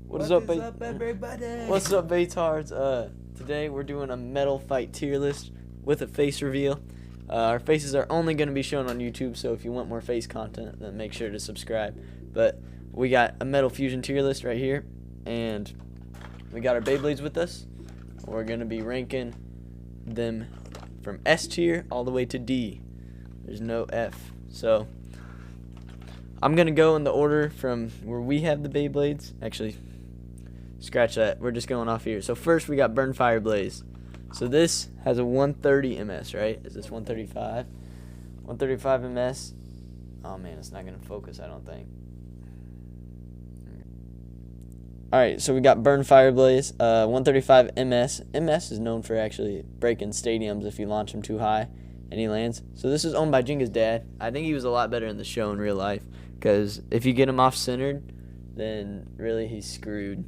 What is up, everybody? What's up, Beytards? Today we're doing a metal fight tier list with a face reveal. Our faces are only going to be shown on YouTube, so if you want more face content, then make sure to subscribe. But we got a metal fusion tier list right here, and we got our Beyblades with us. We're going to be ranking them from S tier all the way to D. There's no F. So I'm going to go in the order from where we have the Beyblades. Actually, scratch that. We're just going off here. So first we got Burn Fire Blaze. So this has a 130 MS, right? Is this 135? 135 MS. Oh man, it's not going to focus, I don't think. Alright, so we got Burn Fire Blaze, 135 MS. MS is known for actually breaking stadiums if you launch him too high and he lands. So this is owned by Jenga's dad. I think he was a lot better in the show in real life, because if you get him off-centered, then really he's screwed.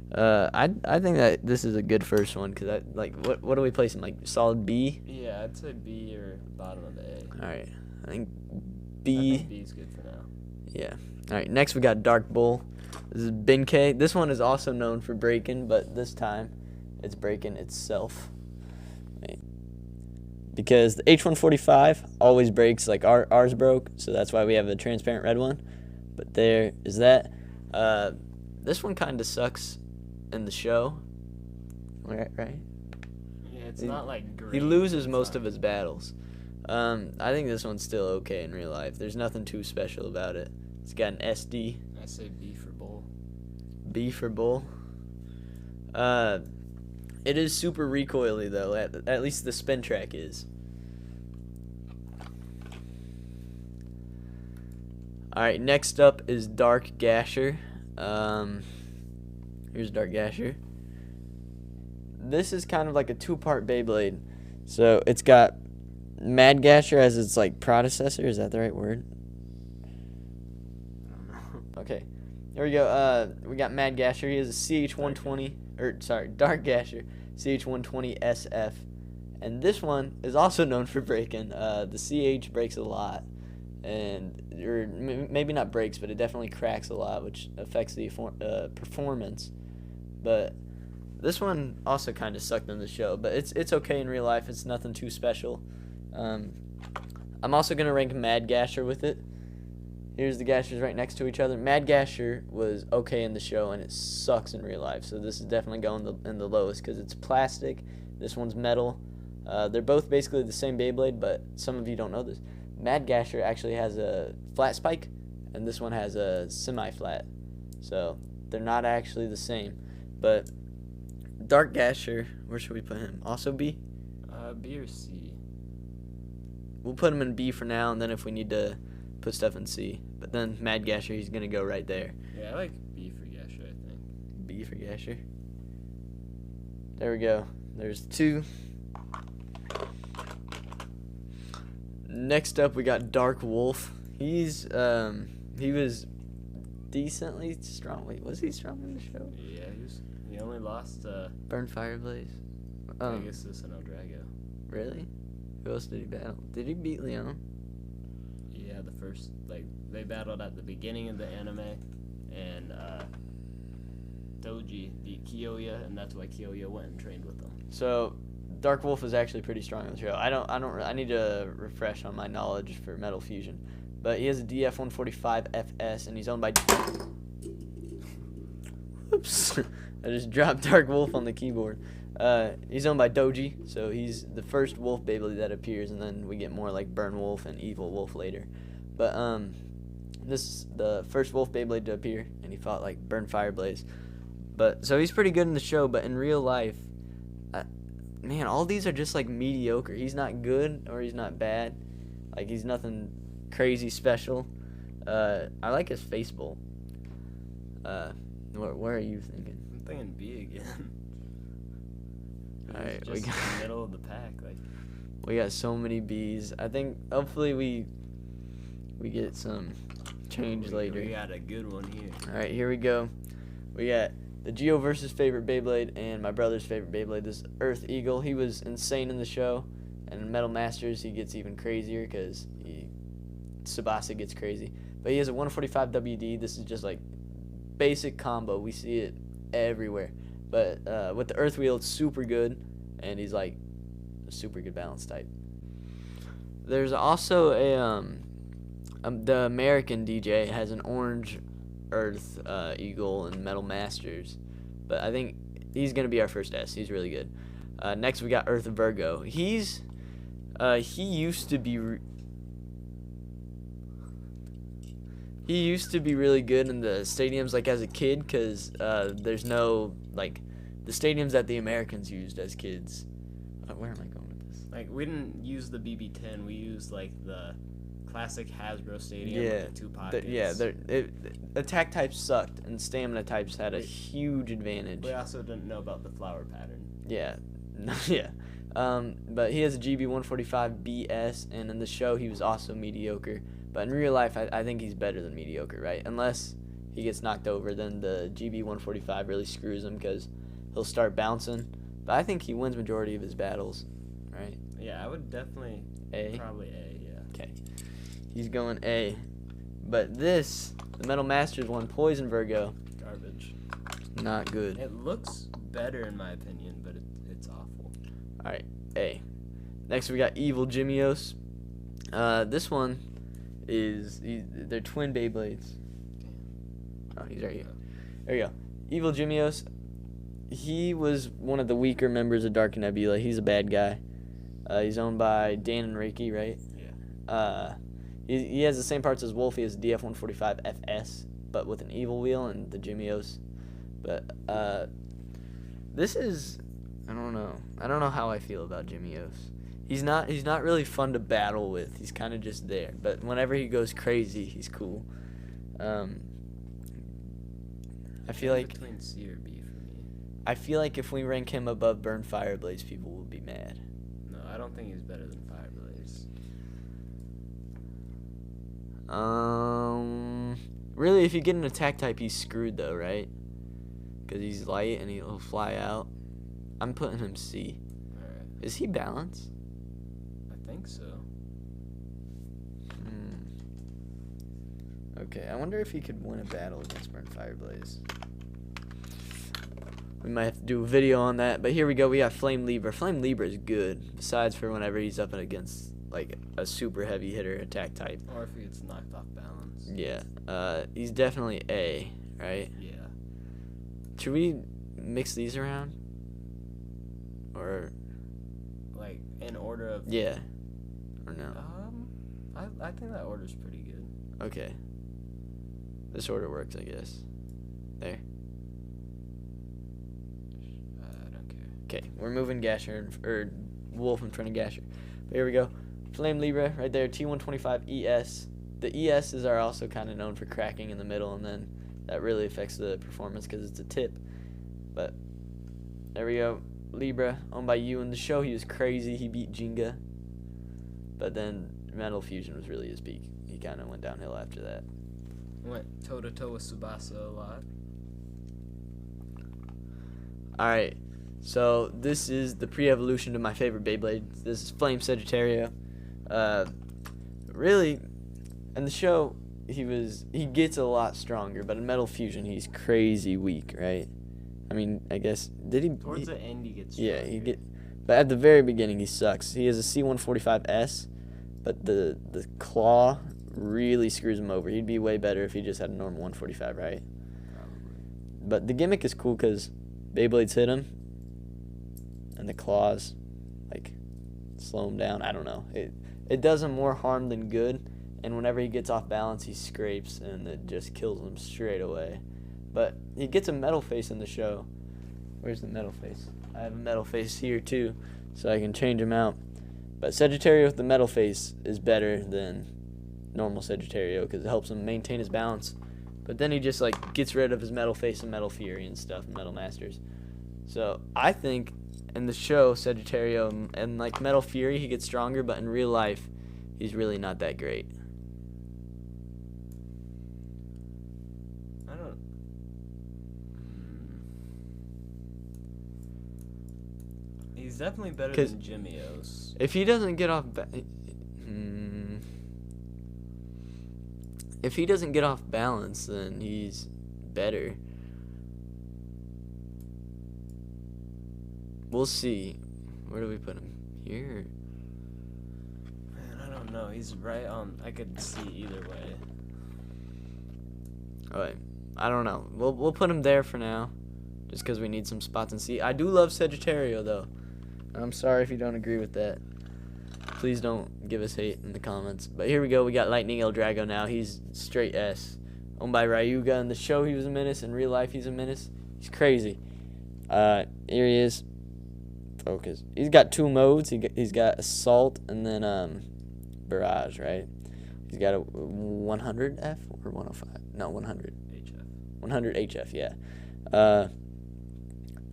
I think that this is a good first one, because I like what do we place him, like solid B? Yeah, I'd say B or bottom of A. Alright, I think B. I think B is good for now. Yeah. Alright, next we got Dark Bull. This is Benkei. This one is also known for breaking, but this time it's breaking itself. Because the H145 always breaks, like ours broke, so that's why we have a transparent red one. But there is that. This one kind of sucks in the show. Right? Yeah, it's not like great. He loses most of his battles. I think this one's still okay in real life. There's nothing too special about it. It's got an SD. I say B for Bull. B for Bull. It is super recoily though. At least the spin track is. Alright, next up is Dark Gasher. Here's Dark Gasher. This is kind of like a two-part Beyblade. So it's got Mad Gasher as its like predecessor. Is that the right word? I don't know. Okay. Here we go. We got Mad Gasher. He has a CH120, Dark Gasher, CH120 SF. And this one is also known for breaking. The CH breaks a lot. Or maybe not breaks, but it definitely cracks a lot, which affects the performance. But this one also kind of sucked in the show, but it's okay in real life. It's nothing too special. I'm also going to rank Mad Gasher with it. Here's the Gashers right next to each other. Mad Gasher was okay in the show, and it sucks in real life. So this is definitely going in the lowest, because it's plastic. This one's metal. They're both basically the same Beyblade, but some of you don't know this. Mad Gasher actually has a flat spike, and this one has a semi-flat. So they're not actually the same. But Dark Gasher, where should we put him? Also B? B or C. We'll put him in B for now, and then if we need to put stuff in C. But then Mad Gasher, he's going to go right there. Yeah, I like B for Gasher, I think. B for Gasher. There we go. There's two. Next up, we got Dark Wolf. He was decently strong. Wait, was he strong in the show? Yeah, he only lost Burn Fire Blaze. Pegasus and Drago. Really? Who else did he battle? Did he beat Leon? Yeah, the first, they battled at the beginning of the anime, and Doji beat Kiyoya, and that's why Kiyoya went and trained with them. So Dark Wolf is actually pretty strong in the show. I need to refresh on my knowledge for Metal Fusion. But he has a DF145 FS, and he's owned by Oops. I just dropped Dark Wolf on the keyboard. He's owned by Doji, so he's the first Wolf Beyblade that appears, and then we get more like Burn Wolf and Evil Wolf later. But this is the first Wolf Beyblade to appear, and he fought like Burn Fire Blaze. But so he's pretty good in the show, but in real life, man, all these are just like mediocre. He's not good or he's not bad. Like, he's nothing crazy special. I like his face bolt. Where are you thinking? I'm thinking B again. Alright, we got in the middle of the pack. We got so many B's. I think hopefully we get some change later. We got a good one here. Alright, here we go. We got the Geo versus favorite Beyblade and my brother's favorite Beyblade. This is Earth Eagle. He was insane in the show, and in Metal Masters he gets even crazier because Tsubasa gets crazy. But he has a 145 WD. This is just like basic combo. We see it everywhere. But with the Earth Wheel, it's super good, and he's like a super good balance type. There's also the American DJ has an orange Earth Eagle and Metal Masters, but I think he's gonna be our first S. He's really good. Next we got Earth Virgo. He used to be really good in the stadiums like as a kid, because there's no like the stadiums that the Americans used as kids. Where am I going with this? Like, we didn't use the BB-10. We used like the classic Hasbro stadium with the two pockets. Attack types sucked, and stamina types had a huge advantage. We also didn't know about the flower pattern. Yeah, yeah. But he has a GB 145 BS, and in the show he was also mediocre. But in real life, I think he's better than mediocre, right? Unless he gets knocked over, then the GB 145 really screws him because he'll start bouncing. But I think he wins majority of his battles, right? Yeah, I would definitely probably A, yeah. Okay. He's going A. But the Metal Masters one, Poison Virgo. Garbage. Not good. It looks better in my opinion, but it's awful. Alright, A. Next we got Evil Jimios. This one they're twin Beyblades. Oh, he's right here. There we go. Evil Jimios. He was one of the weaker members of Dark Nebula. He's a bad guy. He's owned by Dan and Reiki, right? Yeah. He has the same parts as Wolfie as DF-145 FS, but with an evil wheel and the Jimios. But this is, I don't know. I don't know how I feel about Jimios. He's not really fun to battle with. He's kind of just there. But whenever he goes crazy, he's cool. I feel like between C or B for me. I feel like if we rank him above Burn Fireblaze, people will be mad. No, I don't think he's better than Fireblaze. Really, if you get an attack type, he's screwed though, right? Because he's light and he'll fly out. I'm putting him C. Alright. Is he balanced? I think so. Okay, I wonder if he could win a battle against Burn Fireblaze. We might have to do a video on that, but here we go. We got Flame Libra. Flame Libra is good, besides for whenever he's up against like a super heavy hitter attack type. Or if he gets knocked off balance. Yeah, he's definitely A, right? Yeah. Should we mix these around? Or like in order of yeah, or no? I think that order's pretty good. Okay. This order works, I guess. There. I don't care. Okay, we're moving Gasher or Wolf in front of Gasher. But here we go. Flame Libra right there, T125 ES. The ESs are also kind of known for cracking in the middle, and then that really affects the performance because it's a tip. But there we go. Libra, owned by you. In the show, he was crazy. He beat Jenga. But then Metal Fusion was really his peak. He kind of went downhill after that. Went toe-to-toe with Tsubasa a lot. Alright, so this is the pre-evolution to my favorite Beyblade. This is Flame Sagittario. Really, in the show, he gets a lot stronger, but in Metal Fusion, he's crazy weak, right? I mean, I guess, Towards the end, he gets stronger. But at the very beginning, he sucks. He has a C145S, but the claw really screws him over. He'd be way better if he just had a normal 145, right? Probably. But the gimmick is cool because Beyblades hit him, and the claws, like, slow him down. I don't know. It does him more harm than good, and whenever he gets off balance, he scrapes, and it just kills him straight away. But he gets a metal face in the show. Where's the metal face? I have a metal face here, too, so I can change him out. But Sagittario with the metal face is better than normal Sagittario because it helps him maintain his balance. But then he just like gets rid of his metal face and metal fury and stuff and metal masters. So I think in the show Sagittario and like metal fury he gets stronger, but in real life he's really not that great. I don't. He's definitely better than Jimios. If he doesn't get off if he doesn't get off balance, then he's better. We'll see. Where do we put him? Here? Man, I don't know. He's right on. I could see either way. Alright. I don't know. We'll put him there for now. Just because we need some spots and see. I do love Sagittario, though. I'm sorry if you don't agree with that. Please don't give us hate in the comments. But here we go. We got Lightning El Drago now. He's straight S. Owned by Ryuga. In the show, he was a menace. In real life, he's a menace. He's crazy. Here he is. Focus. He's got 2 modes. He's got Assault and then Barrage, right? He's got a 100F or 105? No, 100. HF. 100 HF, yeah.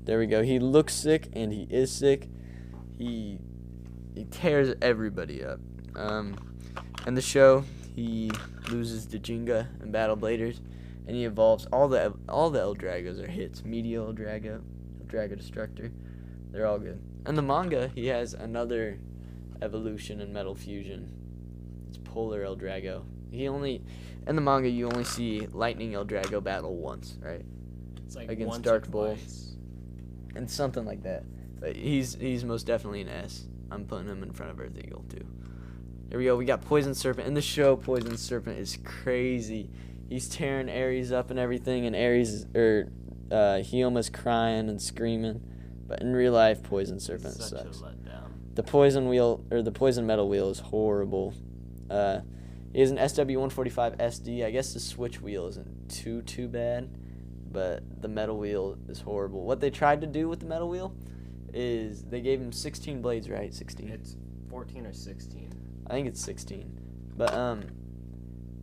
There we go. He looks sick, and he is sick. He tears everybody up. In the show, he loses to Jinga and Battle Bladers, and he evolves. All the El Dragos are hits. Medial El Drago, El Drago Destructor. They're all good. In the manga, he has another evolution in Metal Fusion. It's Polar El Drago. In the manga, you only see Lightning El Drago battle once, right? It's like against once Dark or Bull. twice. And something like that. But he's most definitely an S. I'm putting him in front of Earth Eagle, too. Here we go. We got Poison Serpent. In the show, Poison Serpent is crazy. He's tearing Aries up and everything, and Hioma's crying and screaming. But in real life, Poison Serpent Such sucks. a letdown. The poison wheel, or the poison metal wheel, is horrible. He has an SW145 SD. I guess the switch wheel isn't too bad, but the metal wheel is horrible. What they tried to do with the metal wheel is they gave him 16 blades, right? 16. It's 14 or 16. I think it's 16. But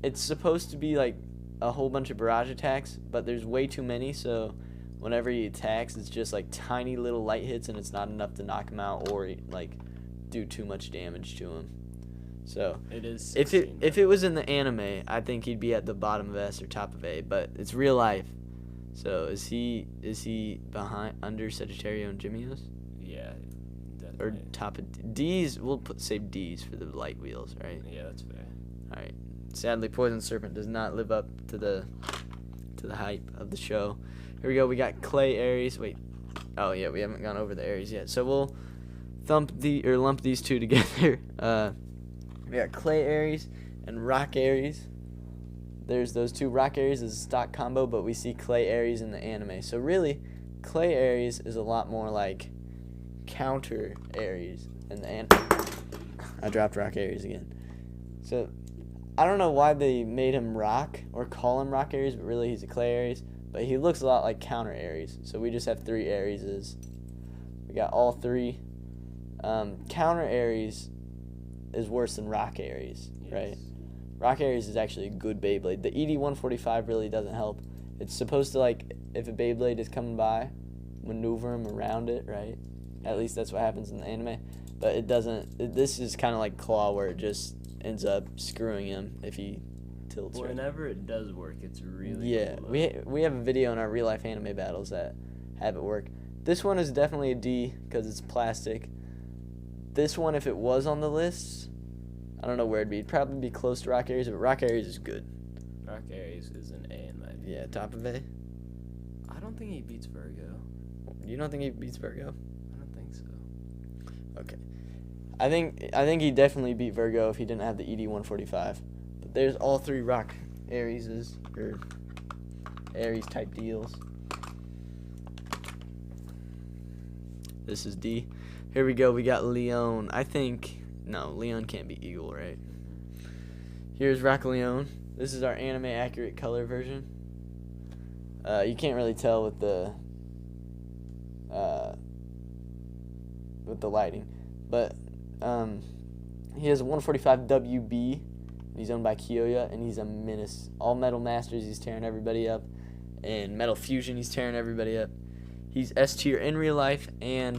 it's supposed to be like a whole bunch of barrage attacks, but there's way too many, so whenever he attacks, it's just like tiny little light hits, and it's not enough to knock him out or like do too much damage to him. So it is 16, if it was in the anime, I think he'd be at the bottom of S or top of A, but it's real life. So is he behind under Sagittario and Jimios? Yeah, definitely. Or top of D's? We'll save D's for the light wheels, right? Yeah, that's fair. All right. Sadly, Poison Serpent does not live up to the hype of the show. Here we go. We got Clay Aries. Wait. Oh yeah, we haven't gone over the Aries yet. So we'll lump these two together. We got Clay Aries and Rock Aries. There's those two. Rock Aries is a stock combo, but we see Clay Aries in the anime. So really, Clay Aries is a lot more like counter Aries in the anime. I dropped Rock Aries again. So I don't know why they made him Rock or call him Rock Aries, but really he's a Clay Aries. But he looks a lot like counter Aries. So we just have 3 Arieses. We got all 3. Counter Aries is worse than Rock Aries, Yes. right? Rock Aries is actually a good Beyblade. The ED-145 really doesn't help. It's supposed to, like, if a Beyblade is coming by, maneuver him around it, right? At least that's what happens in the anime. But it doesn't. This is kind of like Claw, where it just ends up screwing him if he tilts. Whenever it does work, it's really yeah. cool, We have a video in our real life anime battles that have it work. This one is definitely a D because it's plastic. This one, if it was on the list, I don't know where it'd be. It'd probably be close to Rock Aries, but Rock Aries is good. Rock Aries is an A in my opinion. Yeah, top of A. I don't think he beats Virgo. You don't think he beats Virgo? I don't think so. Okay. I think he definitely beat Virgo if he didn't have the ED-145. But there's all 3 Rock Arieses, or Aries type deals. This is D. Here we go. We got Leon. No, Leon can't be Eagle, right? Here's Rock Leon. This is our anime accurate color version. You can't really tell with the lighting, but he has a 145 WB. He's owned by Kiyoya, and he's a menace. All Metal Masters, he's tearing everybody up, and Metal Fusion, he's tearing everybody up. He's S tier in real life and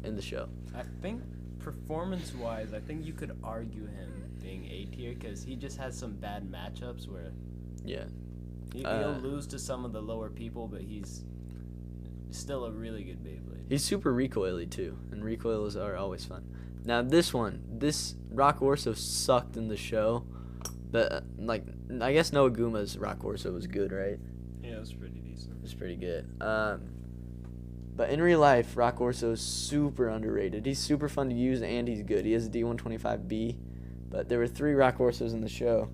in the show. I think performance-wise, I think you could argue him being A tier because he just has some bad matchups where Yeah. he'll lose to some of the lower people, but he's still a really good Beyblade. He's super recoily too, and recoils are always fun. Now this Rock Orso sucked in the show, but like I guess Noaguma's Rock Orso was good, right? Yeah, it was pretty decent. It's pretty good. But in real life, Rock Orso is super underrated. He's super fun to use, and he's good. He has a D125B, but there were 3 Rock Orsos in the show.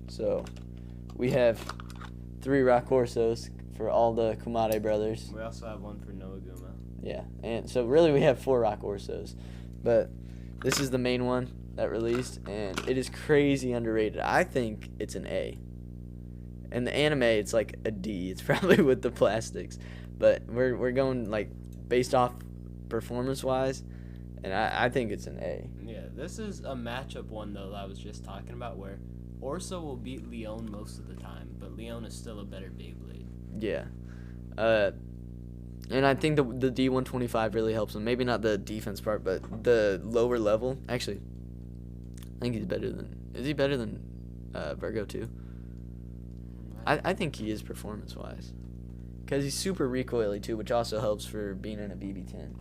So we have 3 Rock Orsos for all the Kumade brothers. We also have one for Noaguma. Yeah, and so really we have 4 Rock Orsos. But this is the main one that released, and it is crazy underrated. I think it's an A. In the anime, it's like a D. It's probably with the plastics. But we're going, like, based off performance-wise, and I think it's an A. Yeah, this is a matchup one, though, that I was just talking about, where Orso will beat Leon most of the time, but Leon is still a better Beyblade. Yeah. And I think the D125 really helps him. Maybe not the defense part, but the lower level. Actually, I think he's better than... Is he better than Virgo, too? I think he is performance-wise. Because he's super recoily, too, which also helps for being in a BB10.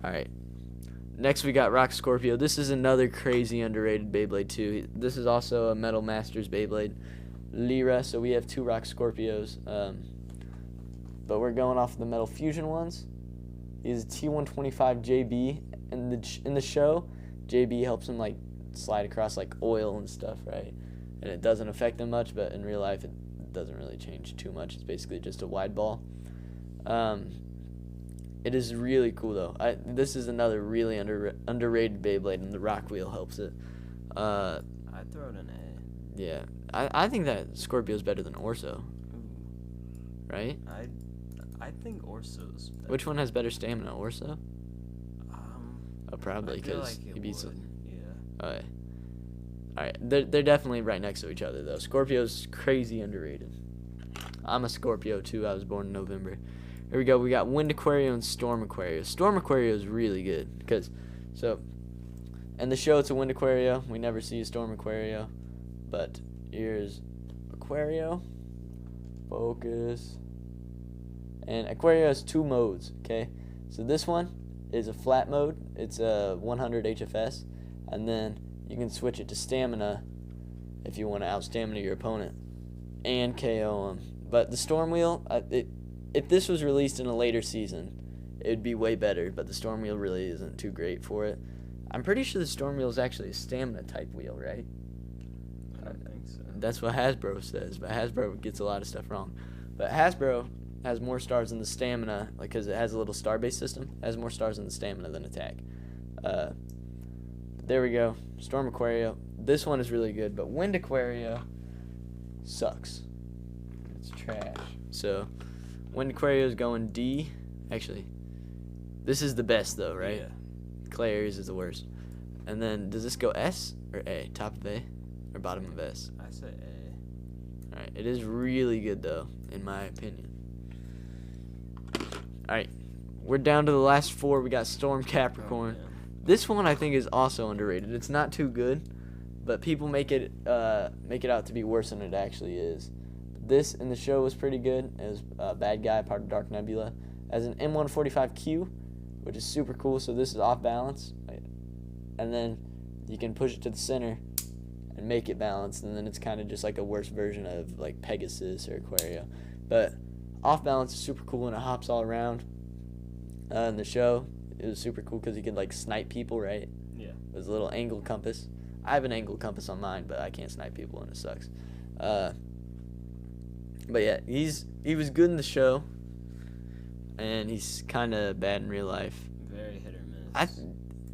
Alright. Next, we got Rock Scorpio. This is another crazy underrated Beyblade, too. This is also a Metal Masters Beyblade. Lyra, so we have 2 Rock Scorpios. But we're going off the Metal Fusion ones. He's a T125 JB. In the show, JB helps him, like, slide across, like, oil and stuff, right? And it doesn't affect him much, but in real life, it doesn't really change too much. It's basically just a wide ball. It is really cool, though. This is another really underrated Beyblade, and the rock wheel helps it. I'd throw it an A. Yeah. I think that Scorpio's better than Orso. Ooh. Right? I think Orso's better. Which one has better stamina, Orso? Oh, probably, I feel because like he beats... Yeah. Okay. Alright, they're definitely right next to each other, though. Scorpio's crazy underrated. I'm a Scorpio, too. I was born in November. Here we go. We got Wind Aquario and Storm Aquario. Storm Aquario is really good. Because, so, in the show, it's a Wind Aquario. We never see a Storm Aquario. But here's Aquario. Focus. And Aquario has 2 modes, okay? So this one is a flat mode. It's a 100 HFS. And then you can switch it to stamina if you want to out-stamina your opponent and KO him. But the Storm Wheel, if this was released in a later season, it would be way better. But the Storm Wheel really isn't too great for it. I'm pretty sure the Storm Wheel is actually a stamina-type wheel, right? I don't think so. That's what Hasbro says, but Hasbro gets a lot of stuff wrong. But Hasbro has more stars in the stamina, like, because it has a little star-based system. It has more stars in the stamina than attack. There we go. Storm Aquario. This one is really good, but Wind Aquario sucks. It's trash. So, Wind Aquario is going D. Actually, this is the best, though, right? Yeah. Clay Aries is the worst. And then, does this go S or A? Top of A or bottom of S? I say A. Alright, it is really good, though, in my opinion. Alright, we're down to the last 4. We got Storm Capricorn. Oh, yeah. This one I think is also underrated. It's not too good, but people make it out to be worse than it actually is. This in the show was pretty good. It was a bad guy, part of Dark Nebula. As an M145Q, which is super cool. So this is off balance, and then you can push it to the center and make it balanced, and then it's kind of just like a worse version of like Pegasus or Aquario. But off balance is super cool, and it hops all around. In the show, it was super cool because you could like snipe people, right? Yeah. It was a little angle compass. I have an angle compass on mine, but I can't snipe people, and it sucks. But yeah, he was good in the show, and he's kind of bad in real life. Very hit or miss.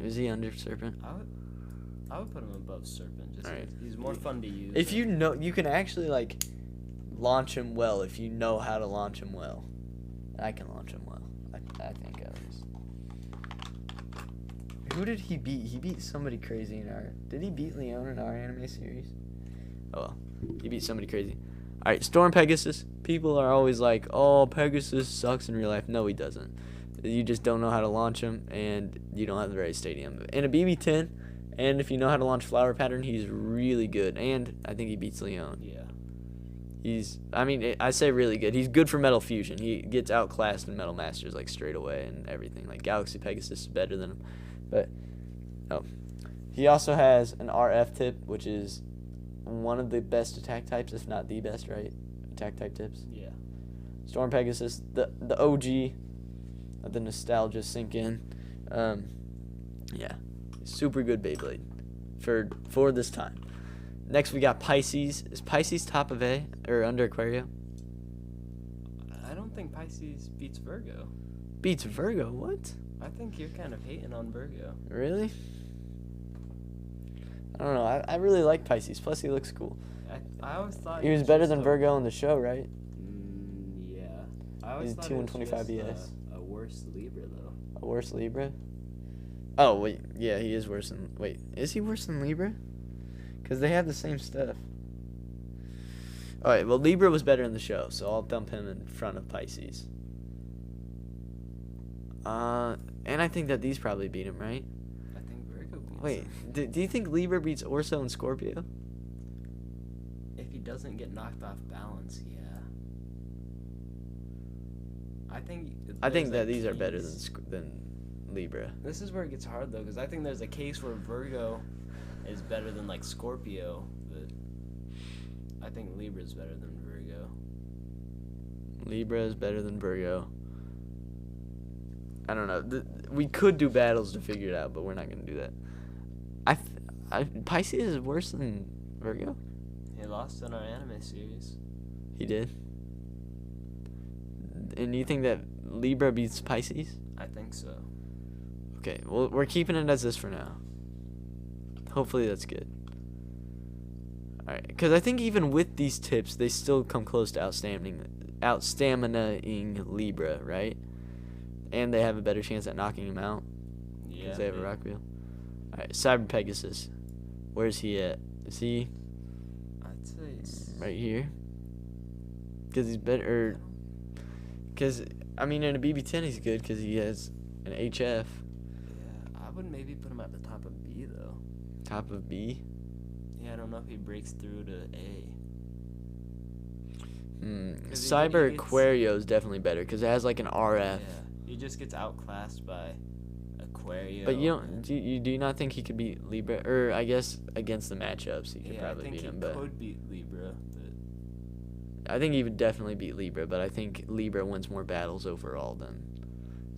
Is he under Serpent? I would put him above Serpent. Just Alright. he's more fun to use. If you know, you can actually like launch him well if you know how to launch him well. I can launch him well. I think at least. Who did he beat? He beat somebody crazy in our... Did he beat Leon in our anime series? Oh, well. He beat somebody crazy. Alright, Storm Pegasus. People are always like, oh, Pegasus sucks in real life. No, he doesn't. You just don't know how to launch him, and you don't have the right stadium. In a BB-10, and if you know how to launch Flower Pattern, he's really good. And I think he beats Leon. Yeah. I say really good. He's good for Metal Fusion. He gets outclassed in Metal Masters, like, straight away and everything. Like, Galaxy Pegasus is better than him. But, he also has an RF tip, which is one of the best attack types, if not the best, right? attack type tips. Yeah. Storm Pegasus, the OG. Let the nostalgia sink in. Yeah, super good Beyblade for this time. Next we got Pisces. Is Pisces top of A or under Aquario? I don't think Pisces beats Virgo. Beats Virgo? What? I think you're kind of hating on Virgo. Really? I don't know. I really like Pisces. Plus he looks cool. I always thought He was better than Virgo on the show, right? Yeah. I always He's thought 225 it was ES. a worse Libra though. A worse Libra? Oh wait, yeah, he is worse than. Wait, is he worse than Libra? Because they have the same stuff. All right, well Libra was better in the show, so I'll dump him in front of Pisces. And I think that these probably beat him, right? I think Virgo beats Wait, him. do you think Libra beats Orso and Scorpio? If he doesn't get knocked off balance, yeah. I think that these are better than Libra. This is where it gets hard though, because I think there's a case where Virgo is better than like Scorpio, but I think Libra is better than Virgo. Libra is better than Virgo. I don't know. We could do battles to figure it out, but we're not going to do that. Pisces is worse than Virgo? He lost in our anime series. He did? And you think that Libra beats Pisces? I think so. Okay, well, we're keeping it as this for now. Hopefully that's good. Alright, because I think even with these tips, they still come close to outstaminaing Libra, right? And they have a better chance at knocking him out. Yeah. Because they have a rock wheel. Alright, Cyber Pegasus. Where's he at? Is he I'd say right here? Because he's better. Because, I mean, in a BB10 he's good because he has an HF. Yeah, I would maybe put him at the top of B though. Top of B? Yeah, I don't know if he breaks through to A. Cyber Aquario is definitely better because it has like an RF. Yeah, he just gets outclassed by Aquario. But you don't. Do you not think he could beat Libra? Or I guess against the matchups he could probably beat him. I think he could beat Libra. But I think he would definitely beat Libra, but I think Libra wins more battles overall than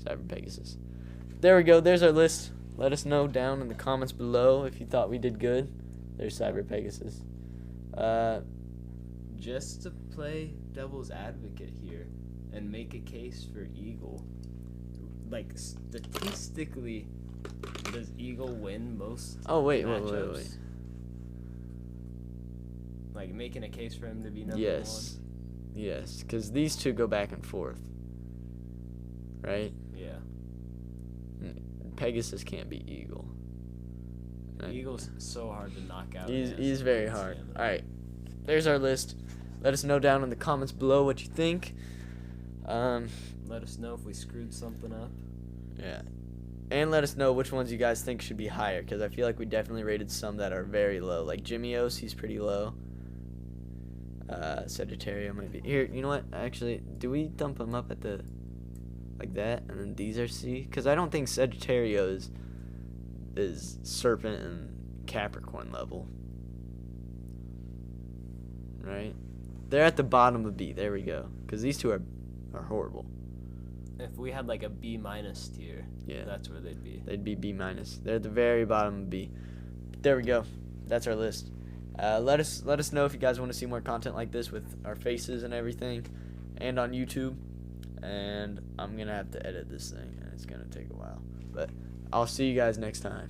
Cyber Pegasus. There we go. There's our list. Let us know down in the comments below if you thought we did good. There's Cyber Pegasus. Just to play devil's advocate here and make a case for Eagle, like statistically, does Eagle win most matchups? Wait. Like making a case for him to be number Yes, because these two go back and forth, right? one? Yeah. Pegasus can't beat Eagle. Eagle's so hard to knock out. He's very hard. All right, there's our list. Let us know down in the comments below what you think. Let us know if we screwed something up. Yeah. And let us know which ones you guys think should be higher, because I feel like we definitely rated some that are very low. Like Jimios, he's pretty low. Sagittario might be. Here, you know what? Actually, do we dump him up at the... like that? And then these are C? Because I don't think Sagittario is Serpent and Capricorn level. Right? They're at the bottom of B. There we go. Because these two are horrible. If we had like a B- tier, Yeah. that's where they'd be. They'd be B-. They're at the very bottom of B. There we go. That's our list. Let us know if you guys want to see more content like this with our faces and everything, and on YouTube. And I'm gonna have to edit this thing, and it's gonna take a while. But I'll see you guys next time.